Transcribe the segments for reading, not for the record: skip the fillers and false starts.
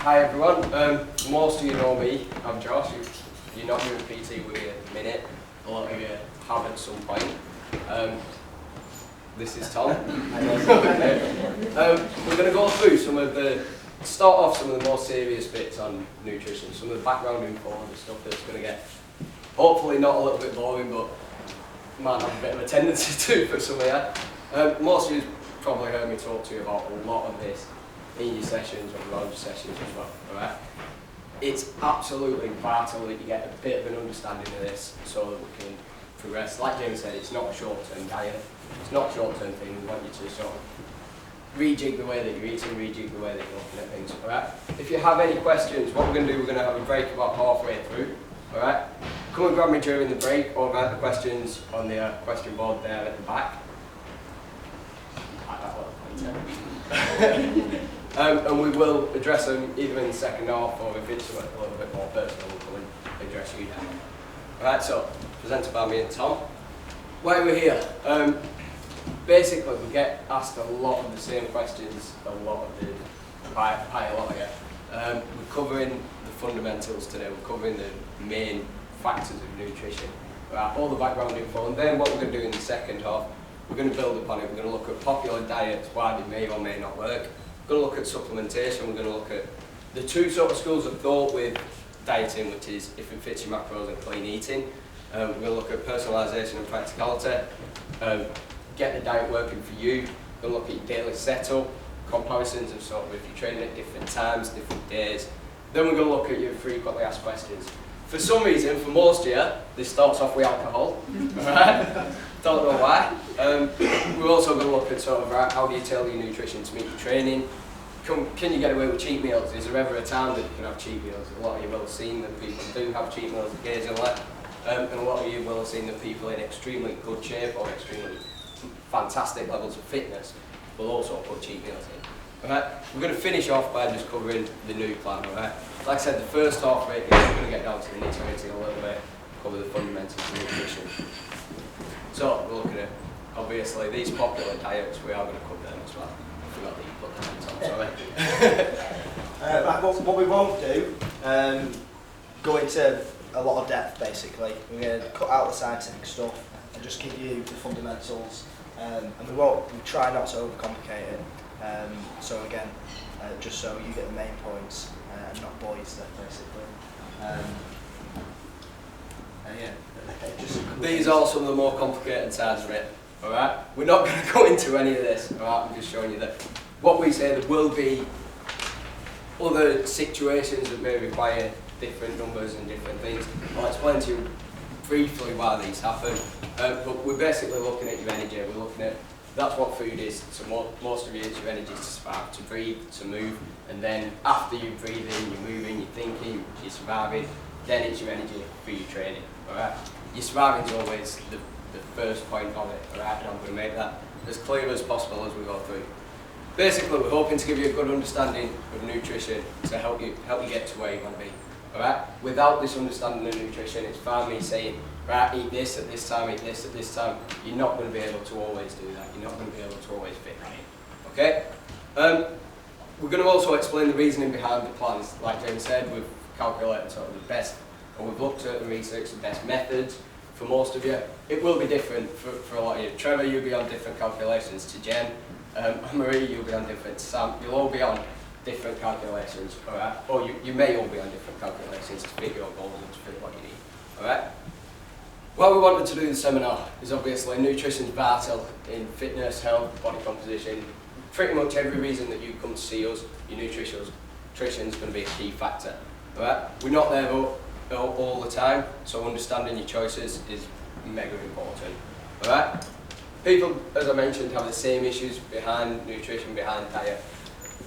Hi everyone, most of you know me, I'm Josh. You're not doing PT with me at the minute, a lot of you have at some point. This is Tom. We're going to go through start off some of the more serious bits on nutrition, some of the background info and the stuff that's going to get, hopefully not a little bit boring, but might have a bit of a tendency to for some of you. Most of you probably heard me talk to you about a lot of this in your sessions or around your sessions as well, alright? It's absolutely vital that you get a bit of an understanding of this so that we can progress. Like James said, it's not a short-term diet, it's not a short-term thing. We want you to sort of rejig the way that you're eating, rejig the way that you're looking at things, alright? If you have any questions, what we're going to do, we're going to have a break about halfway through, alright? Come and grab me during the break or write the questions on the question board there at the back. And we will address them either in the second half or if it's a little bit more personal, we'll come and address you then. Alright, so presented by me and Tom. Why we're here? Basically, we get asked a lot of the same questions by a lot of you. We're covering the fundamentals today, we're covering the main factors of nutrition. Right, all the background info, and then what we're going to do in the second half, we're going to build upon it. We're going to look at popular diets, why they may or may not work. We're going to look at supplementation. We're going to look at the two sort of schools of thought with dieting, which is if it fits your macros and clean eating. We're going to look at personalisation and practicality. Get the diet working for you. We're going to look at your daily setup, comparisons of sort of if you're training at different times, different days. Then we're going to look at your frequently asked questions. For some reason, for most of you, this starts off with alcohol. Right? Don't know why. We're also going to look at sort of how do you tailor your nutrition to meet your training. Can you get away with cheat meals? Is there ever a time that you can have cheat meals? A lot of you will have seen that people do have cheat meals occasionally, and a lot of you will have seen that people in extremely good shape or extremely fantastic levels of fitness will also put cheat meals in. Alright, we're going to finish off by just covering the new plan. Alright, like I said, the first half of it is we're going to get down to the nitty-gritty a little bit, cover the fundamentals of nutrition. So we're looking at, obviously, these popular diets, we are going to cover them as well. I forgot that you put them on top, sorry. What we won't do, go into a lot of depth basically. We're going to cut out the scientific stuff and just give you the fundamentals. And we try not to overcomplicate it. So again, just so you get the main points and not boys there basically. These are some of the more complicated sides of it, alright? We're not going to go into any of this, alright? I'm just showing you that what we say there will be other situations that may require different numbers and different things. I'll explain to you briefly why these happen, but we're basically looking at your energy. We're looking at, that's what food is, so most of it is your energy to survive, to breathe, to move, and then after you breathe in, you're moving, you're thinking, you're surviving, then it's your energy for your training, alright? Your surviving is always the first point of it, alright? And I'm going to make that as clear as possible as we go through. Basically, we're hoping to give you a good understanding of nutrition to help you get to where you want to be, alright? Without this understanding of nutrition, it's fine me saying, right, eat this at this time, eat this at this time. You're not going to be able to always do that. You're not going to be able to always fit that in, okay? We're going to also explain the reasoning behind the plans. Like James said, we've calculated sort of the best, or we've looked at the research, the best methods for most of you. It will be different for a lot of you. Trevor, you'll be on different calculations to Jen. Marie, you'll be on different to Sam. You'll all be on different calculations, alright? Or you may all be on different calculations to fit your goals and to fit what you need, alright? Why we wanted to do the seminar is obviously nutrition is vital in fitness, health, body composition. Pretty much every reason that you come to see us, your nutrition is going to be a key factor. Alright? We're not there all the time, so understanding your choices is mega important. Alright? People, as I mentioned, have the same issues behind nutrition, behind diet.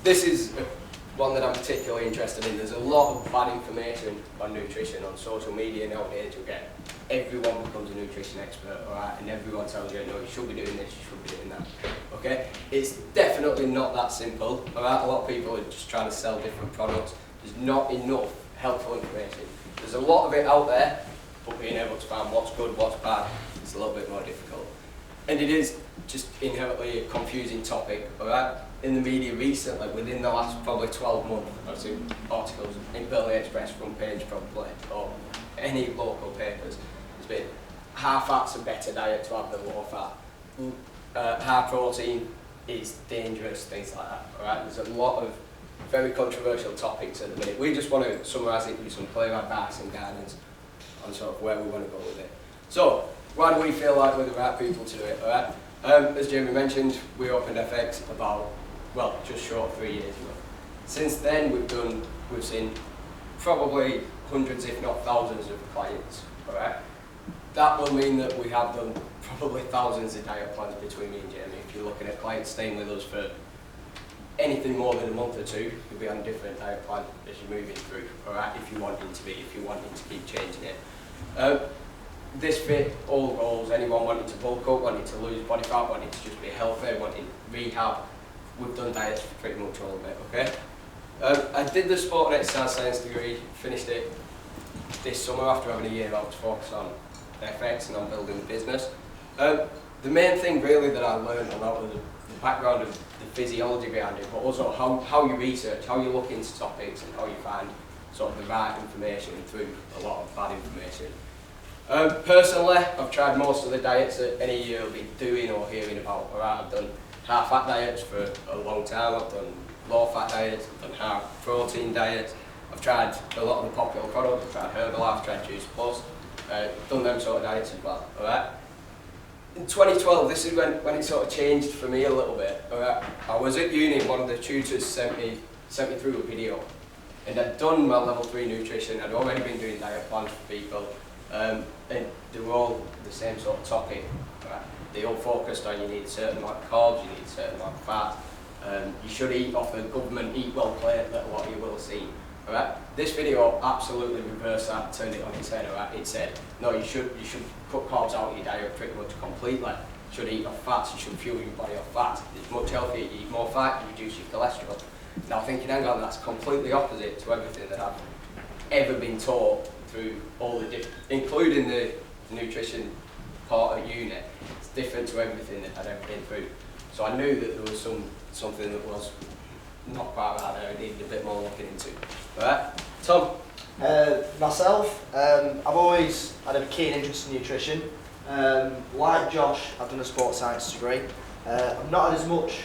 This is one that I'm particularly interested in. There's a lot of bad information on nutrition on social media nowadays. You get everyone becomes a nutrition expert, alright, and everyone tells you, no, you should be doing this, you should be doing that. Okay? It's definitely not that simple. Alright, a lot of people are just trying to sell different products. There's not enough helpful information. There's a lot of it out there, but being able to find what's good, what's bad, is a little bit more difficult. And it is just inherently a confusing topic, alright? in the media recently, within the last probably 12 months. I've seen articles in Burnley Express front page probably, or any local papers. It's been high fat's a better diet to have than low fat. High protein is dangerous, things like that. Alright, there's a lot of very controversial topics at the minute. We just want to summarise it with some clear advice and guidance on sort of where we want to go with it. So, why do we feel like we're the right people to do it? Alright, as Jamie mentioned, we opened FX about, well, just short of 3 years ago. Since then, we've seen probably hundreds, if not thousands, of clients. Alright, that will mean that we have done probably thousands of diet plans between me and Jamie. If you're looking at clients staying with us for anything more than a month or two, you'll be on a different diet plan as you're moving through. Alright, if you're wanting to keep changing it. This fit all goals. Anyone wanting to bulk up, wanting to lose body fat, wanting to just be healthy, wanting rehab. We've done diets for pretty much all of it. Okay. I did the sport and exercise science degree. Finished it this summer after having a year out to focus on FX and on building the business. The main thing really that I learned a lot was the background of the physiology behind it, but also how you research, how you look into topics and how you find sort of the right information through a lot of bad information. Personally, I've tried most of the diets that any of you will be doing or hearing about. Alright, I've done high fat diets for a long time, I've done low fat diets, I've done high protein diets, I've tried a lot of the popular products, I've tried Herbalife, I've tried Juice Plus, done them sort of diets as well. Alright. In 2012, this is when it sort of changed for me a little bit. Alright. I was at uni, one of the tutors sent me through a video, and I'd done my level 3 nutrition, I'd already been doing diet plans for people, and they were all the same sort of topic. Right? They all focused on you need a certain amount of carbs, you need a certain amount of fat, you should eat off the government eat well plate that a lot of you will see. Alright? This video absolutely reversed that, turned it on its head. Alright? It said, no, you should cut carbs out of your diet pretty much completely. You should eat off fats, you should fuel your body off fat. It's much healthier, you eat more fat, you reduce your cholesterol. Now thinking, hang on, that's completely opposite to everything that I've ever been taught through all the different, including the nutrition part at uni. It's different to everything that I'd ever been through. So I knew that there was something that was not quite right there, I needed a bit more looking into. Alright, Tom? Myself, I've always had a keen interest in nutrition. Like Josh, I've done a sports science degree. I've not had as much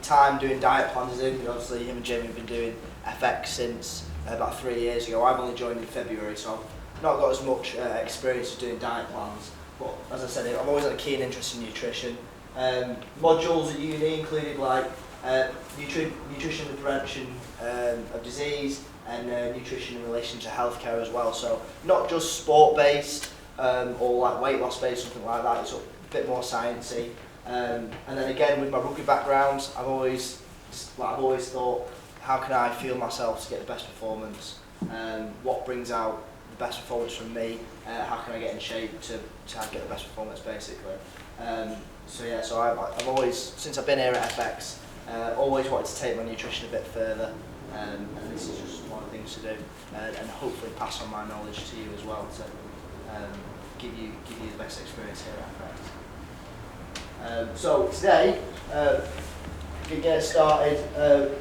time doing diet plans as him. Obviously, him and Jamie have been doing FX since about 3 years ago. I've only joined in February, so I've not got as much experience doing diet plans. But as I said, I've always had a keen interest in nutrition. Modules at uni included like nutrition and prevention of disease and nutrition in relation to healthcare as well. So not just sport based or like weight loss based, something like that. It's a bit more sciencey. And then again with my rugby background, I've always thought, how can I fuel myself to get the best performance? What brings out the best performance from me? How can I get in shape to get the best performance basically? So I've always, since I've been here at FX, always wanted to take my nutrition a bit further, and this is just one of the things to do, and hopefully pass on my knowledge to you as well to give you the best experience here at FX. So today, we can get started,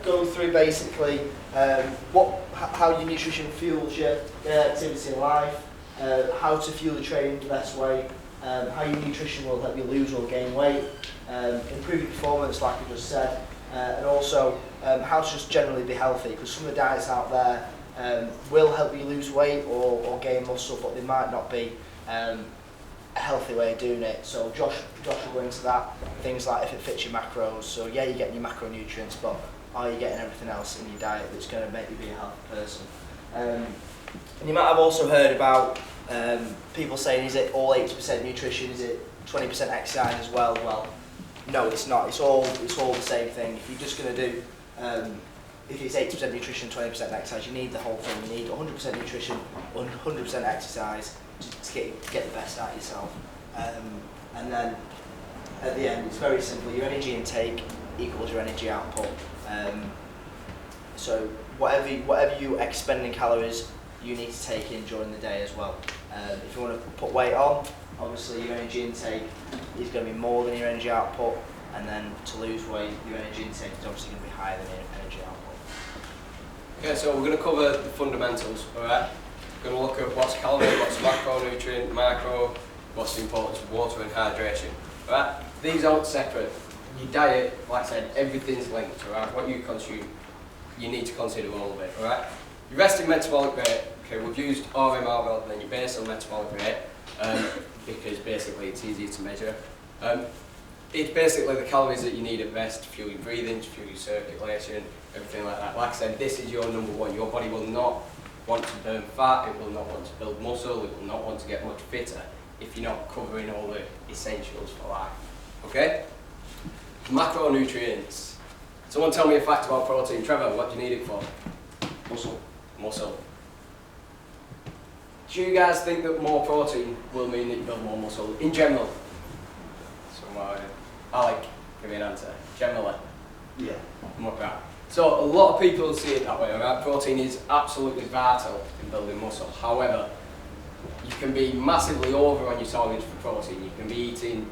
go through basically how your nutrition fuels your activity in life, how to fuel your training the best way, how your nutrition will help you lose or gain weight, improve your performance like I just said, and also how to just generally be healthy, because some of the diets out there will help you lose weight or gain muscle, but they might not be a healthy way of doing it. So Josh will go into that, things like if it fits your macros. So yeah, you're getting your macronutrients, but are you getting everything else in your diet that's going to make you be a healthy person? And you might have also heard about people saying, is it all 80% nutrition, is it 20% exercise as well? Well, no, it's not. It's all the same thing. If you're just going to do, if it's 80% nutrition, 20% exercise, you need the whole thing. You need 100% nutrition, 100% exercise to get the best out of yourself. And then at the end, it's very simple. Your energy intake equals your energy output. So whatever you expend in calories, you need to take in during the day as well. If you want to put weight on, obviously your energy intake is going to be more than your energy output. and then to lose weight, your energy intake is obviously going to be higher than your energy output. Okay, so we're going to cover the fundamentals, alright? We're going to look at what's calorie, what's macronutrient, macro, what's the importance of water and hydration, alright? These aren't separate. Your diet, like I said, everything's linked, alright? What you consume, you need to consider all of it, alright? Your resting metabolic rate, okay, we've used RMR rather than your basal metabolic rate, because basically it's easier to measure. It's basically the calories that you need at rest to fuel your breathing, to fuel your circulation, everything like that. Like I said, this is your number one. Your body will not want to burn fat, it will not want to build muscle, it will not want to get much fitter if you're not covering all the essentials for life. Okay? Macronutrients. Someone tell me a fact about protein. Trevor, what do you need it for? Muscle. Muscle. Do you guys think that more protein will mean that you build more muscle in general? Alec, give me an answer. Generally. Yeah. Okay. So a lot of people see it that way, right? Protein is absolutely vital in building muscle. However, you can be massively over on your targets for protein. You can be eating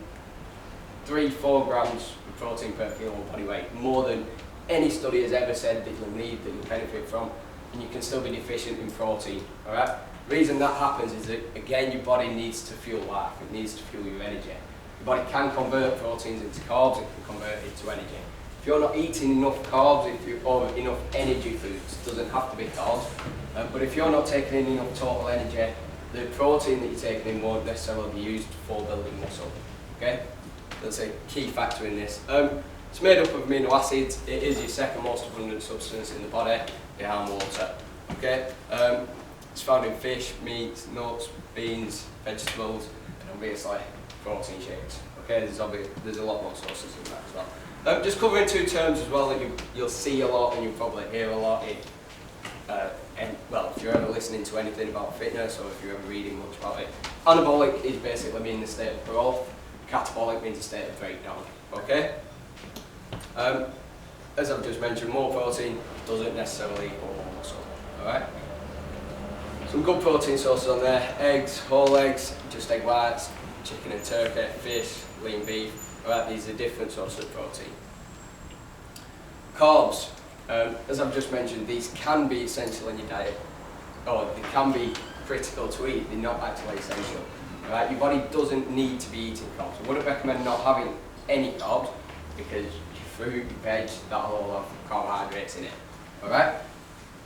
3-4 grams of protein per kilo of body weight, more than any study has ever said that you'll need, that you'll benefit from, and you can still be deficient in protein, alright? The reason that happens is that, again, your body needs to fuel life, it needs to fuel your energy. Your body can convert proteins into carbs, it can convert it into energy. If you're not eating enough carbs, or enough energy foods, it doesn't have to be carbs, but if you're not taking in enough total energy, the protein that you're taking in won't necessarily be used for building muscle, okay? That's a key factor in this. It's made up of amino acids. It is your second most abundant substance in the body behind water. Okay? It's found in fish, meat, nuts, beans, vegetables, and obviously protein shakes. Okay? There's a lot more sources in that as well. Just covering two terms as well that you'll see a lot and you'll probably hear a lot in. Well, if you're ever listening to anything about fitness or if you're ever reading much about it, anabolic is basically meaning the state of growth. Catabolic means a state of breakdown, okay? As I've just mentioned, more protein doesn't necessarily equal more muscle, alright? Some good protein sources on there: eggs, whole eggs, just egg whites, chicken and turkey, fish, lean beef, alright? These are different sources of protein. Carbs, as I've just mentioned, these can be essential in your diet, or they can be critical to eat, they're not actually essential. Right? Your body doesn't need to be eating carbs. I wouldn't recommend not having any carbs because your fruit, your veg, that'll all have carbohydrates in it. Alright?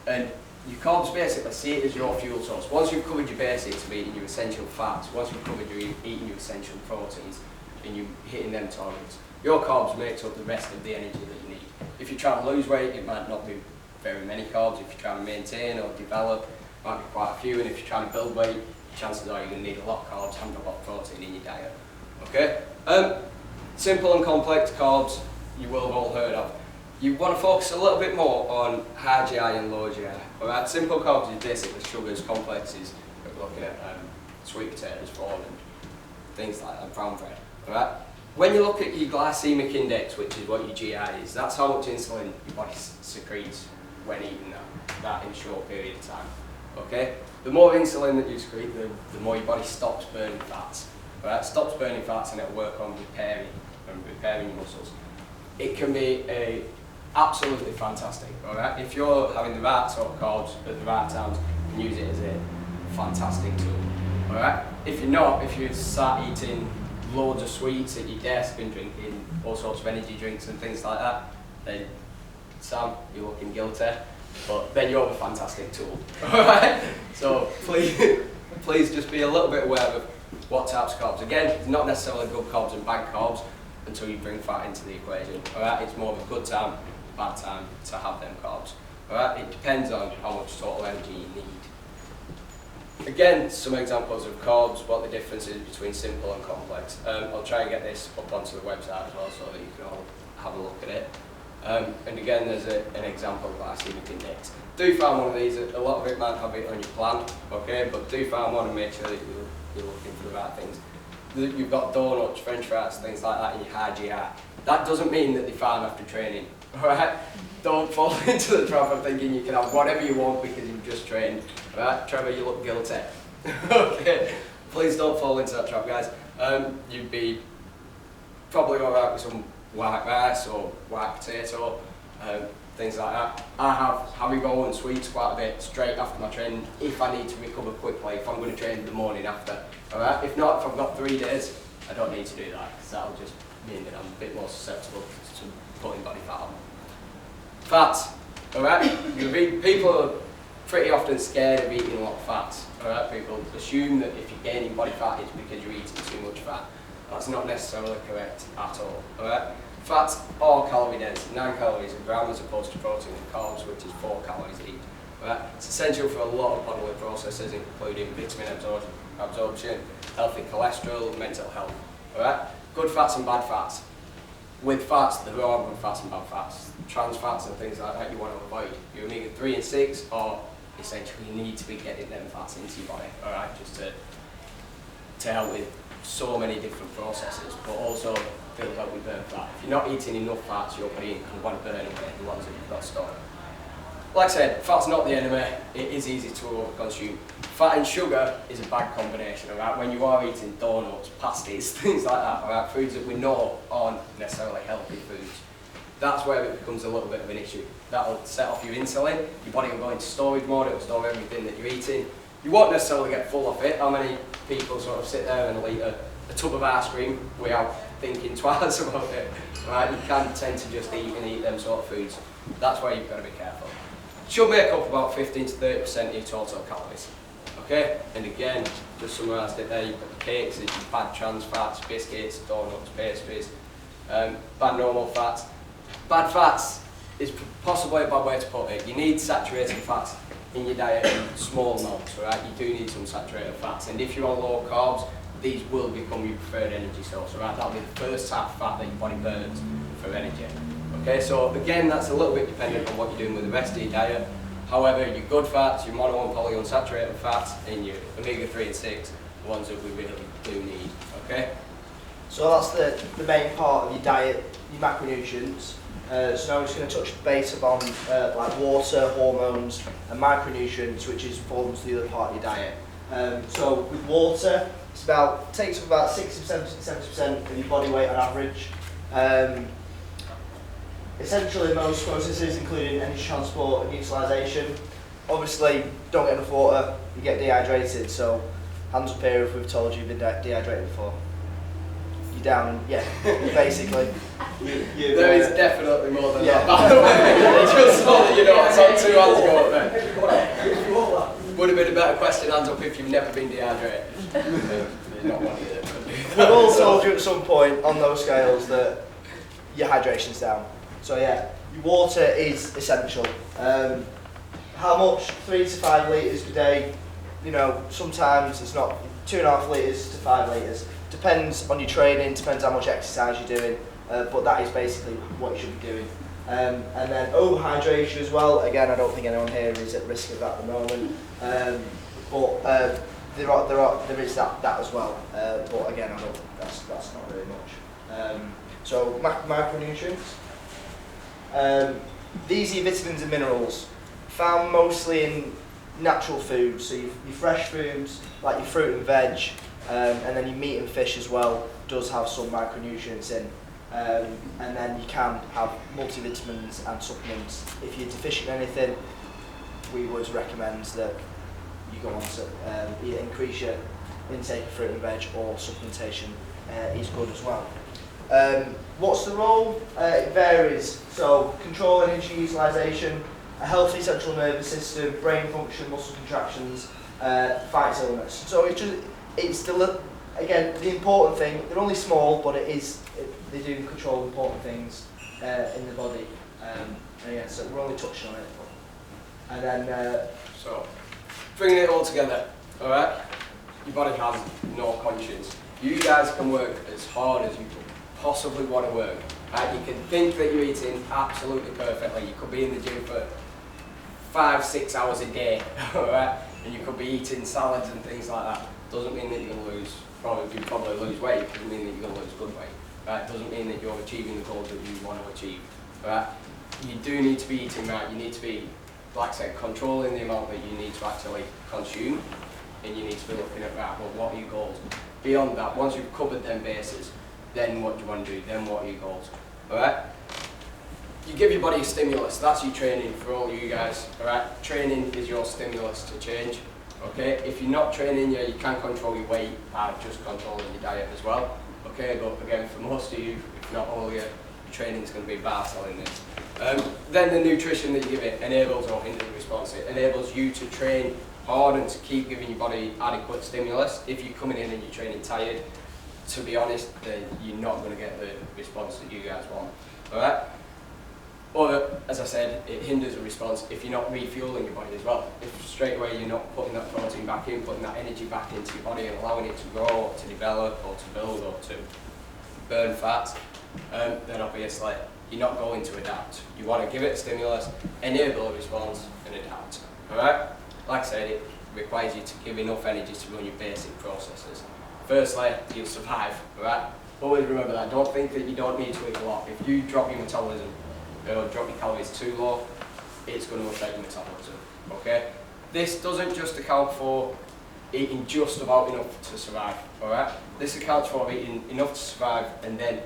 And your carbs basically see it as your fuel source. Once you've covered your basics of eating your essential fats, once you've covered your eating your essential proteins and you're hitting them targets, your carbs makes up the rest of the energy that you need. If you're trying to lose weight, it might not be very many carbs. If you're trying to maintain or develop, it might be quite a few. And if you're trying to build weight, chances are you're going to need a lot of carbs and a lot of protein in your diet. Okay? Simple and complex carbs you will have all heard of. You want to focus a little bit more on high GI and low GI. Alright? Simple carbs is basically sugars, complexes. We're looking at sweet potatoes, corn and things like that, brown bread. Alright? When you look at your glycemic index, which is what your GI is, that's how much insulin your body secretes when eating that in a short period of time. Okay? The more insulin that you secrete, the more your body stops burning fats. Right? Stops burning fats and it'll work on repairing your muscles. It can be absolutely fantastic. Alright? If you're having the right sort of carbs at the right times, you can use it as a fantastic tool. Alright? If you're not, if you start eating loads of sweets at your desk and drinking all sorts of energy drinks and things like that, then Sam, you're looking guilty. But then you're a fantastic tool, alright? So please just be a little bit aware of what types of carbs. Again, it's not necessarily good carbs and bad carbs until you bring fat into the equation, alright? It's more of a good time, bad time to have them carbs, alright? It depends on how much total energy you need. Again, some examples of carbs, what the difference is between simple and complex. I'll try and get this up onto the website as well so that you can all have a look at it. And again, there's an example of glycemic index. Do find one of these. A lot of it might have it on your plan, okay? But do find one and make sure that you're looking for the right things. You've got donuts, French fries, things like that in your high GI. That doesn't mean that they're fine after training, alright? Don't fall into the trap of thinking you can have whatever you want because you've just trained, alright? Trevor, you look guilty. Okay, please don't fall into that trap, guys. You'd be probably alright with some white rice or white potato, things like that. I have Haribo and sweets quite a bit straight after my training if I need to recover quickly, if I'm going to train the morning after. Alright, if not, if I've got 3 days, I don't need to do that, because that'll just mean that I'm a bit more susceptible to putting body fat on. Fats, alright? People are pretty often scared of eating a lot of fats. Alright, people assume that if you're gaining body fat, it's because you're eating too much fat. That's not necessarily correct at all. Alright? Fats are calorie dense, 9 calories a gram as opposed to protein and carbs, which is 4 calories each. Alright? It's essential for a lot of bodily processes, including vitamin absorption, healthy cholesterol, mental health. Alright? Good fats and bad fats. With fats, there are good fats and bad fats. Trans fats and things like that you want to avoid. Your omega-3 and 6 are essentially you need to be getting them fats into your body, alright, just to help with so many different processes, but also things like we burn fat. If you're not eating enough fats, your body can want to burn away the ones that you've got stored. Like I said, fat's not the enemy, it is easy to overconsume. Fat and sugar is a bad combination, alright? When you are eating donuts, pasties, things like that, alright? Foods that we know aren't necessarily healthy foods. That's where it becomes a little bit of an issue. That'll set off your insulin, your body will go into storage mode, it'll store everything that you're eating. You won't necessarily get full of it. How many people sort of sit there and will eat a tub of ice cream without thinking twice about it, right? You can tend to just eat them sort of foods. That's where you've got to be careful. Should make up about 15 to 30% of your total calories. Okay? And again, just summarised it there, you've got cakes, your bad trans fats, biscuits, donuts, pastries, bad normal fats. Bad fats is possibly a bad way to put it. You need saturated fats in your diet in small amounts, right? You do need some saturated fats, and if you're on low carbs, these will become your preferred energy source, right? That'll be the first type of fat that your body burns for energy. Okay, so again, that's a little bit dependent on what you're doing with the rest of your diet. However, your good fats, your mono and polyunsaturated fats, and your omega-3 and 6, the ones that we really do need, okay? So that's the main part of your diet, your macronutrients. So now we're just going to touch base upon like water, hormones and micronutrients, which forms the other part of your diet. So with water, takes up about 60-70% of your body weight on average. Essentially most processes, including energy transport and utilisation. Obviously, don't get enough water, you get dehydrated, so hands up here if we've told you you've been dehydrated before. You're down, yeah, basically. There is definitely more than that, by the way. Just so that you know, it's on 2 hands go up there. Would have been a better question, hands up, if you've never been dehydrated. You're not one either. We've all told you at some point on those scales that your hydration's down. So yeah, your water is essential. How much? 3 to 5 litres per day. You know, sometimes it's not 2.5 litres to 5 litres. Depends on your training, depends how much exercise you're doing, but that is basically what you should be doing. And then overhydration as well. Again, I don't think anyone here is at risk of that at the moment. But there is that as well. But again, I don't think that's not very much. So macronutrients. These are your vitamins and minerals, found mostly in natural foods. So your fresh foods, like your fruit and veg, and then your meat and fish as well, does have some micronutrients in. And then you can have multivitamins and supplements. If you're deficient in anything, we would recommend that you go on to either increase your intake of fruit and veg, or supplementation is good as well. What's the role? It varies. So control energy utilisation, a healthy central nervous system, brain function, muscle contractions, fights illness. So it's again, the important thing, they're only small, but they do control important things in the body. And yeah, so we're only touching on it. And then, so, bringing it all together, alright? Your body has no conscience. You guys can work as hard as you possibly want to work. Right? You can think that you're eating absolutely perfectly. You could be in the gym for 5-6 hours a day, alright? And you could be eating salads and things like that. Doesn't mean that you're going to probably lose weight. Doesn't mean that you're going to lose good weight. Right? Doesn't mean that you're achieving the goals that you want to achieve. Right? You do need to be eating right. You need to be, like I said, controlling the amount that you need to actually consume, and you need to be looking at, right, well, what are your goals? Beyond that, once you've covered them bases, then what do you want to do? Then what are your goals? alright? You give your body a stimulus, that's your training for all you guys, alright? Training is your stimulus to change, okay? If you're not training, yeah, you can control your weight by just controlling your diet as well, okay? But again, for most of you, if not all of you, your training's going to be vital in this. Then the nutrition that you give it enables or hinders response. It enables you to train hard and to keep giving your body adequate stimulus. If you're coming in and you're training tired, to be honest, then you're not going to get the response that you guys want, alright? Or, as I said, it hinders a response if you're not refueling your body as well. If straight away you're not putting that protein back in, putting that energy back into your body and allowing it to grow, or to develop, or to build, or to burn fat, then obviously you're not going to adapt. You want to give it a stimulus, enable a response, and adapt. Alright? Like I said, it requires you to give enough energy to run your basic processes. Firstly, you'll survive. Alright? Always remember that. Don't think that you don't need to eat a lot. If you drop your metabolism, or drop your calories too low, it's going to affect your metabolism. Okay? This doesn't just account for eating just about enough to survive. Alright? This accounts for eating enough to survive and then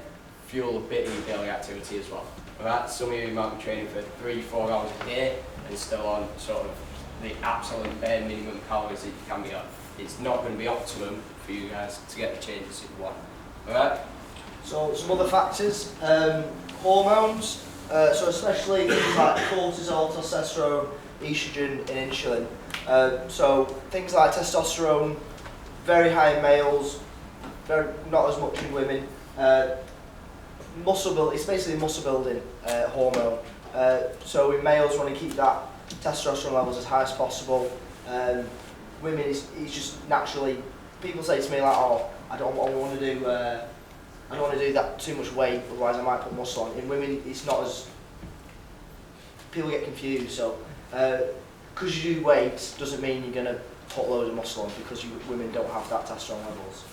fuel a bit of your daily activity as well. Alright? Some of you might be training for 3-4 hours a day and still on sort of the absolute bare minimum calories that you can be on. It's not going to be optimum for you guys to get the changes that you want. Alright? So some other factors, hormones, so especially things like cortisol, testosterone, estrogen and insulin. So things like testosterone, very high in males, not as much in women. Muscle build, it's basically a muscle building hormone. So in males we want to keep that testosterone levels as high as possible. Women it's just naturally, people say to me like, oh, I don't want to do that too much weight, otherwise I might put muscle on. In women it's not as, people get confused, so because you do weight doesn't mean you're going to put loads of muscle on, because women don't have that testosterone levels.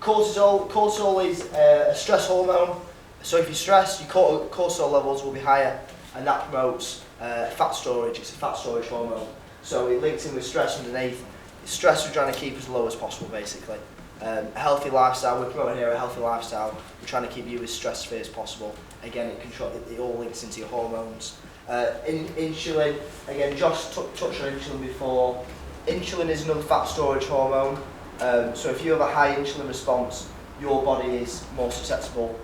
Cortisol is a stress hormone, so if you stress, your cortisol levels will be higher, and that promotes fat storage. It's a fat storage hormone, so it links in with stress underneath. Stress we're trying to keep as low as possible, basically. A healthy lifestyle, we're promoting here a healthy lifestyle. We're trying to keep you as stress-free as possible. Again, it all links into your hormones. Insulin, again, Josh touched on insulin before. Insulin is another fat storage hormone. So if you have a high insulin response, your body is more susceptible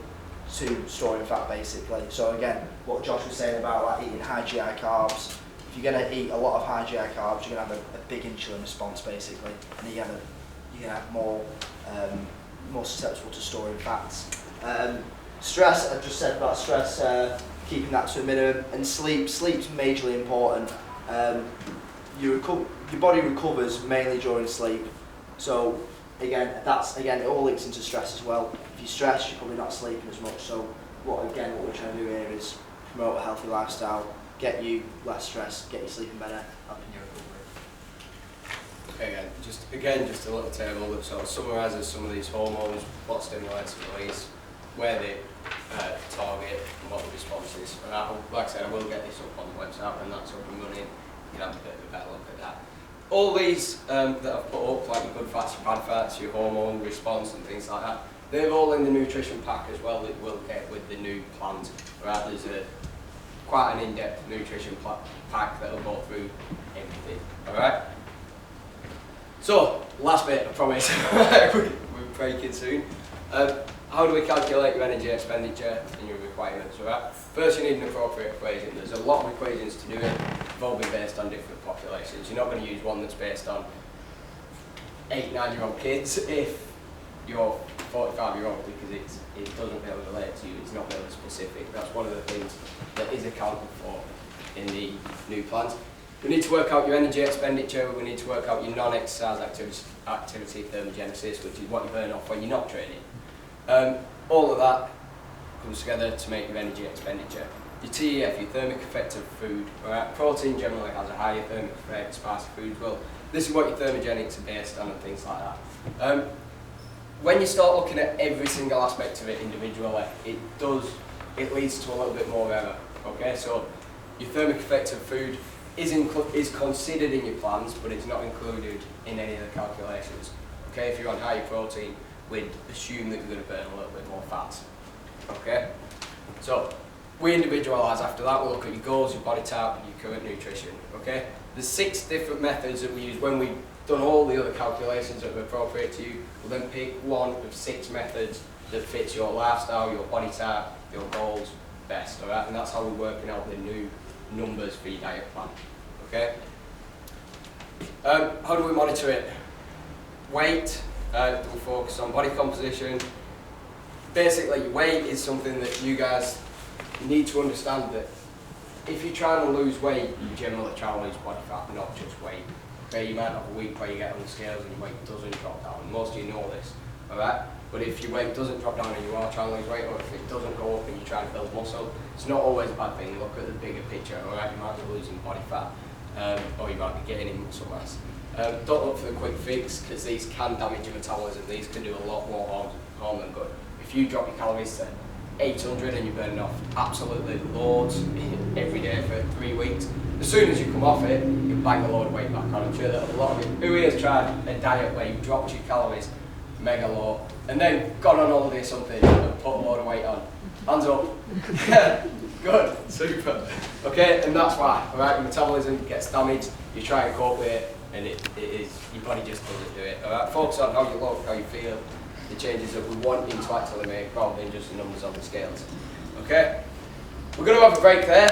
to storing fat, basically. So again, what Josh was saying about like eating high GI carbs, if you're going to eat a lot of high GI carbs, you're going to have a big insulin response, basically, and you're going to have more susceptible to storing fats. Stress, I've just said about stress, keeping that to a minimum, and sleep's majorly important. Your body recovers mainly during sleep, so again, it all links into stress as well. If you stress, you're probably not sleeping as much. So what we're trying to do here is promote a healthy lifestyle, get you less stress, get you sleeping better, helping your recovery. Just a little table that sort of summarises some of these hormones, what stimulates and release, where they target, and what the response is. And like I said, I will get this up on the website when that's up and running. You can have a bit of a better look at that. All these that I've put up, like your good fats, your bad fats, your hormone response and things like that, they're all in the nutrition pack as well that we'll get with the new plans. Right? There's quite an in-depth nutrition pack that will go through everything. Alright? So, last bit, I promise. We're breaking soon. How do we calculate your energy expenditure and your requirements? Right? First, you need an appropriate equation. There's a lot of equations to do it. They've all been based on different populations. You're not going to use one that's based on 8-9-year-old kids if you're 45-year-old, because it doesn't really relate to you. It's not really specific. That's one of the things that is accounted for in the new plans. We need to work out your energy expenditure. We need to work out your non-exercise activity thermogenesis, which is what you burn off when you're not training. All of that comes together to make your energy expenditure. Your TEF, your thermic effect of food. Right? Protein generally has a higher thermic effect, spicy foods will. This is what your thermogenics are based on and things like that. When you start looking at every single aspect of it individually, it leads to a little bit more error. Okay, so your thermic effect of food is considered in your plans, but it's not included in any of the calculations. Okay, if you're on higher protein, we'd assume that you're going to burn a little bit more fat. Okay, So we individualise after that. We'll look at your goals, your body type, and your current nutrition. Okay? There's 6 different methods that we use when we've done all the other calculations that are appropriate to you. We'll then pick one of 6 methods that fits your lifestyle, your body type, your goals best. Alright? And that's how we're working out the new numbers for your diet plan. Okay? How do we monitor it? Weight, we'll focus on body composition. Basically, your weight is something that you guys need to understand that if you're trying to lose weight, you generally try to lose body fat, not just weight. Okay, you might have a week where you get on the scales and your weight doesn't drop down. Most of you know this, alright? But if your weight doesn't drop down and you are trying to lose weight, or if it doesn't go up and you're trying to build muscle, it's not always a bad thing. Look at the bigger picture, alright? You might be losing body fat, or you might be gaining muscle mass. Don't look for the quick fix, because these can damage your metabolism. These can do a lot more harm than good. If you drop your calories to 800 and you're burning off absolutely loads every day for 3 weeks, as soon as you come off it, you bang a load of weight back on. I'm sure that a lot of you, who here has tried a diet where you dropped your calories mega low and then gone on holiday or something and put a load of weight on? Hands up. Good, super. Okay, and that's why, alright, your metabolism gets damaged, you try and cope with it, and it is, your body just doesn't do it. Alright, focus on how you look, how you feel, the changes that we want you to actually make, rather than just the numbers on the scales. Okay, we're going to have a break there.